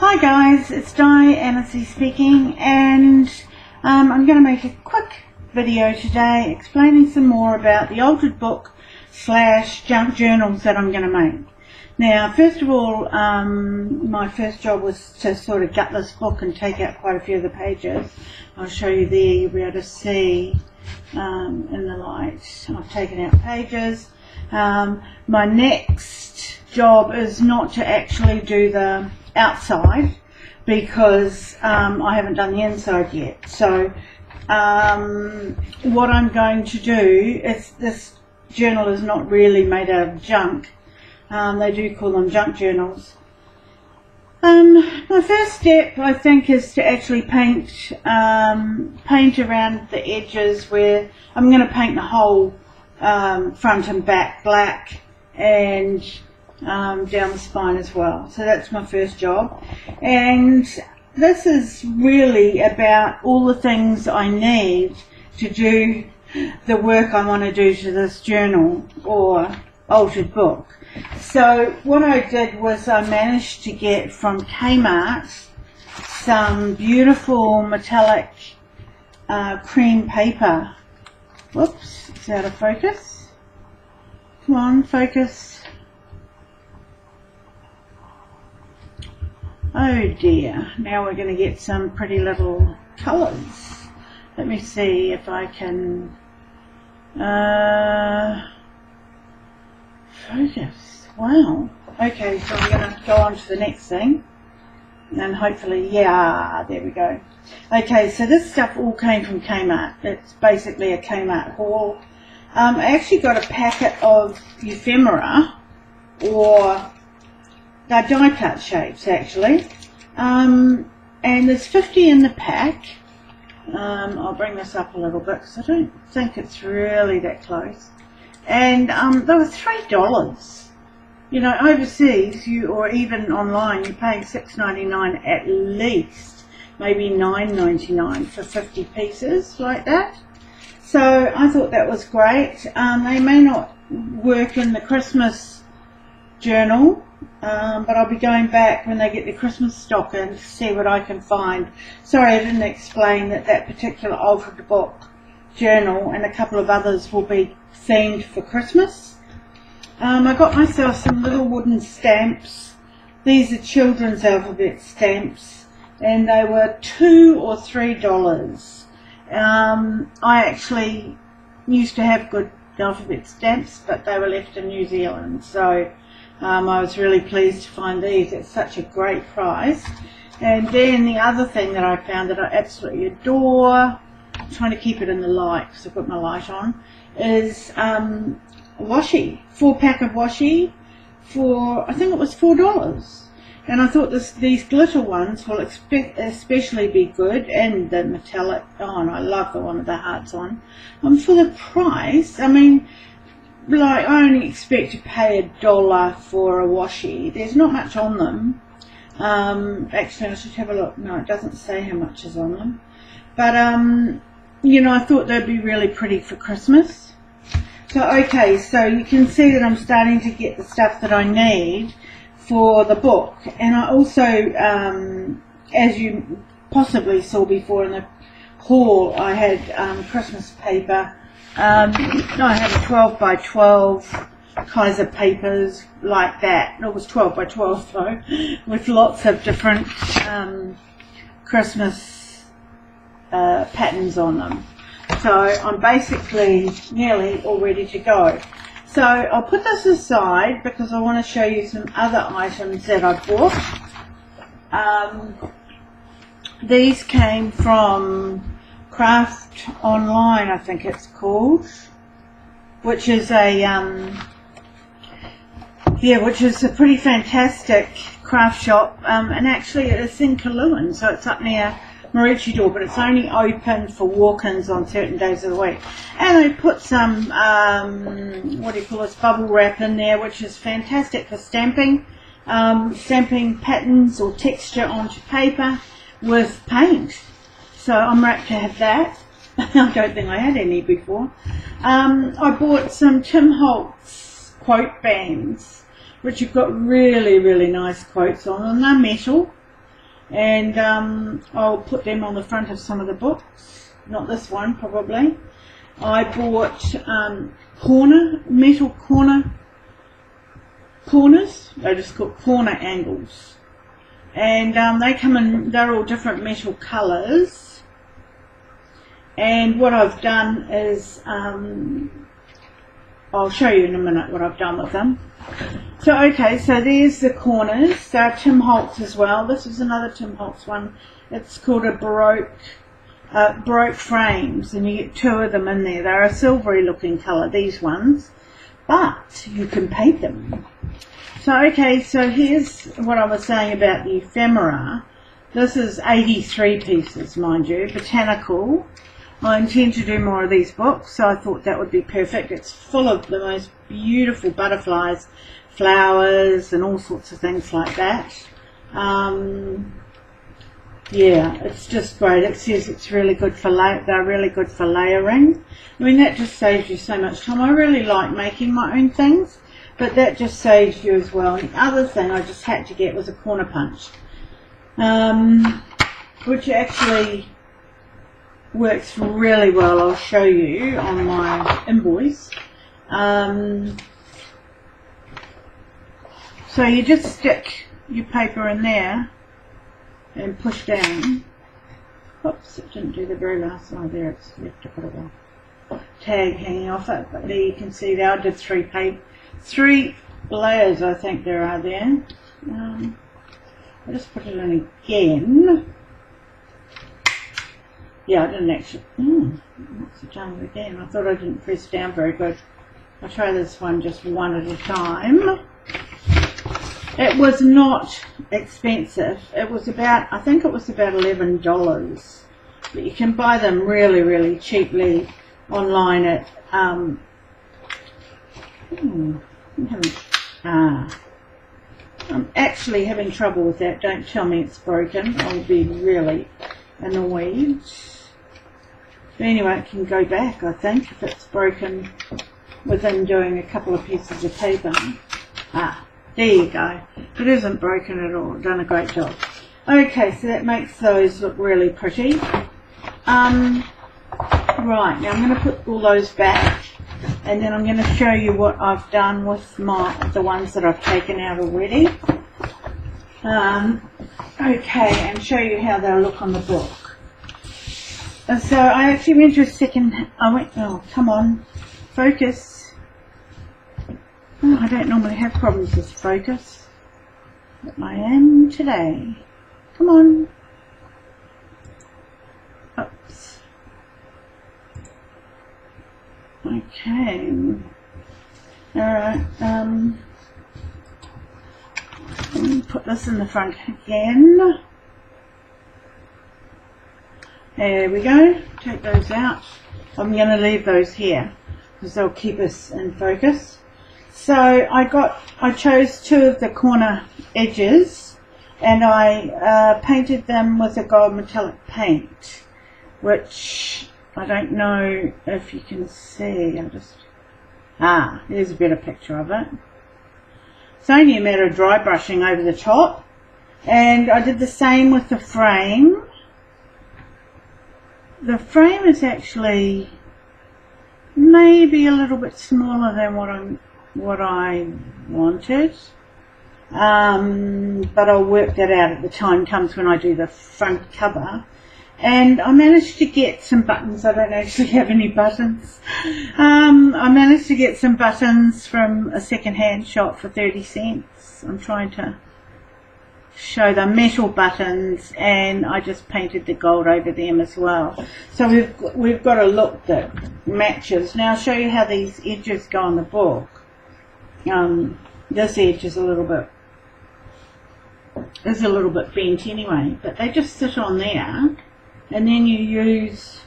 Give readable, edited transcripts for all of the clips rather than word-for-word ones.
Hi guys, it's Annesley speaking, and I'm going to make a quick video today explaining some more about the altered book / junk journals that I'm going to make. Now, first of all, my first job was to sort of gut this book and take out quite a few of the pages. I'll show you there, you'll be able to see in the light. I've taken out pages. My next job is not to actually do the outside because I haven't done the inside yet. So what I'm going to do is, this journal is not really made out of junk. They do call them junk journals. My first step, I think, is to actually paint around the edges, where I'm going to paint the whole front and back black, and down the spine as well. So that's my first job, and this is really about all the things I need to do the work I want to do to this journal or altered book. So what I did was I managed to get from Kmart some beautiful metallic cream paper. Whoops, it's out of focus. Come on, focus. Oh dear, now we're going to get some pretty little colours. Let me see if I can focus. Wow. Okay, so I'm going to go on to the next thing, and hopefully, yeah, there we go. Okay, so this stuff all came from Kmart. It's basically a Kmart haul. I actually got a packet of Ephemera, or they're die cut shapes actually, and there's 50 in the pack. I'll bring this up a little bit because I don't think it's really that close, and they were $3. You know, overseas, or even online, you're paying $6.99 at least, maybe $9.99 for 50 pieces like that. So I thought that was great. They may not work in the Christmas journal, but I'll be going back when they get the Christmas stock in to see what I can find. Sorry, I didn't explain that that particular altered book journal and a couple of others will be themed for Christmas. I got myself some little wooden stamps. These are children's alphabet stamps, and they were $2 or $3. I actually used to have good alphabet stamps, but they were left in New Zealand, so I was really pleased to find these at such a great price. And then the other thing that I found that I absolutely adore, I'm trying to keep it in the light because I've got my light on, is washi, 4-pack of washi for, I think it was $4. And I thought these glitter ones will especially be good, and the metallic, oh, and I love the one with the hearts on. For the price, I mean, like, I only expect to pay $1 for a washi. There's not much on them. Actually, I should have a look. No, it doesn't say how much is on them. But, you know, I thought they'd be really pretty for Christmas. So, okay, so you can see that I'm starting to get the stuff that I need for the book. And I also, as you possibly saw before in the haul, I had Christmas paper. I had a 12 by 12 Kaiser papers like that. It was 12 by 12 though, with lots of different Christmas patterns on them. So I'm basically nearly all ready to go. So I'll put this aside because I want to show you some other items that I bought. These came from Craft Online, I think it's called, which is a which is a pretty fantastic craft shop, and actually it's in Kaluan, so it's up near Maroochydore, but it's only open for walk-ins on certain days of the week. And I put some what do you call this, bubble wrap in there, which is fantastic for stamping patterns or texture onto paper with paint. So I'm rapt to have that. I don't think I had any before. I bought some Tim Holtz quote bands, which have got really, really nice quotes on them. They're metal, and I'll put them on the front of some of the books. Not this one, probably. I bought metal corners. They're just called corner angles, and they come in. They're all different metal colours. And what I've done is, I'll show you in a minute what I've done with them. So okay, so there's the corners. They're Tim Holtz as well. This is another Tim Holtz one. It's called a Baroque frames, and you get 2 of them in there. They're a silvery looking colour, these ones, but you can paint them. So okay, so here's what I was saying about the ephemera. This is 83 pieces, mind you, botanical. I intend to do more of these books, so I thought that would be perfect. It's full of the most beautiful butterflies, flowers, and all sorts of things like that. Yeah, it's just great. It says it's really good for they're really good for layering. I mean, that just saves you so much time. I really like making my own things, but that just saves you as well. And the other thing I just had to get was a corner punch, which actually works really well. I'll show you on my invoice. So you just stick your paper in there and push down. Oops, it didn't do the very last side there. It's left a bit of a tag hanging off it, but there you can see there I did 3 layers, I think there are there. I'll just put it in again. Yeah, I didn't actually. What's it done again? I thought I didn't press down very good. I'll try this one just one at a time. It was not expensive. It was about, I think it was about $11. But you can buy them really, really cheaply online at. I'm actually having trouble with that. Don't tell me it's broken. I'll be really annoyed. But anyway, it can go back, I think, if it's broken within doing a couple of pieces of paper. There you go. It isn't broken at all. Done a great job. Okay, so that makes those look really pretty. Right, now I'm going to put all those back, and then I'm going to show you what I've done with the ones that I've taken out already. Okay, and show you how they'll look on the book. So I actually went to oh, come on, focus. Oh, I don't normally have problems with focus, but I am today. Come on. Oops. Okay. Alright, let me put this in the front again. There we go. Take those out. I'm going to leave those here because they'll keep us in focus. So I chose 2 of the corner edges, and I painted them with a gold metallic paint, which I don't know if you can see. There's a better picture of it. It's only a matter of dry brushing over the top, and I did the same with the frame. The frame is actually maybe a little bit smaller than what I wanted, but I'll work that out at the time comes when I do the front cover. And I managed to get some buttons. I don't actually have any buttons. I managed to get some buttons from a second-hand shop for 30 cents. I'm trying to show the metal buttons, and I just painted the gold over them as well. So we've got a look that matches. Now I'll show you how these edges go on the book. This edge is a little bit bent anyway, but they just sit on there, and then you use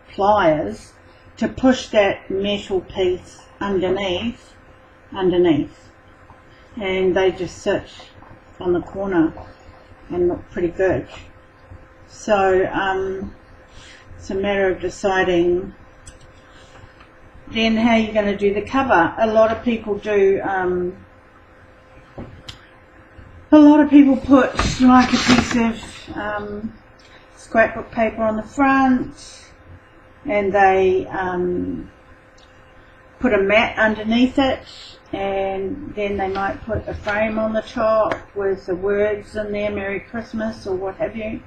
pliers to push that metal piece underneath, and they just sit on the corner and look pretty good. So it's a matter of deciding then how you're going to do the cover. A lot of people do A lot of people put like a piece of scrapbook paper on the front, and they put a mat underneath it, and then they might put a frame on the top with the words in there, Merry Christmas or what have you.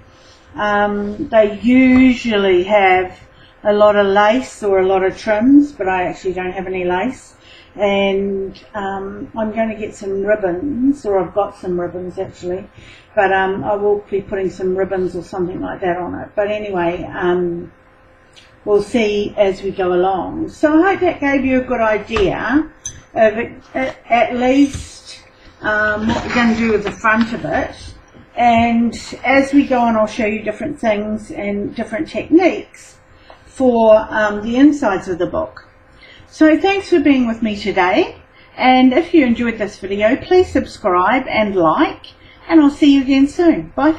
They usually have a lot of lace or a lot of trims, but I actually don't have any lace. And I'm going to get some ribbons, or I've got some ribbons actually, but I will be putting some ribbons or something like that on it. But anyway, we'll see as we go along. So I hope that gave you a good idea of at least what we're going to do with the front of it. And as we go on, I'll show you different things and different techniques for the insides of the book. So thanks for being with me today, and if you enjoyed this video, please subscribe and like, and I'll see you again soon. Bye.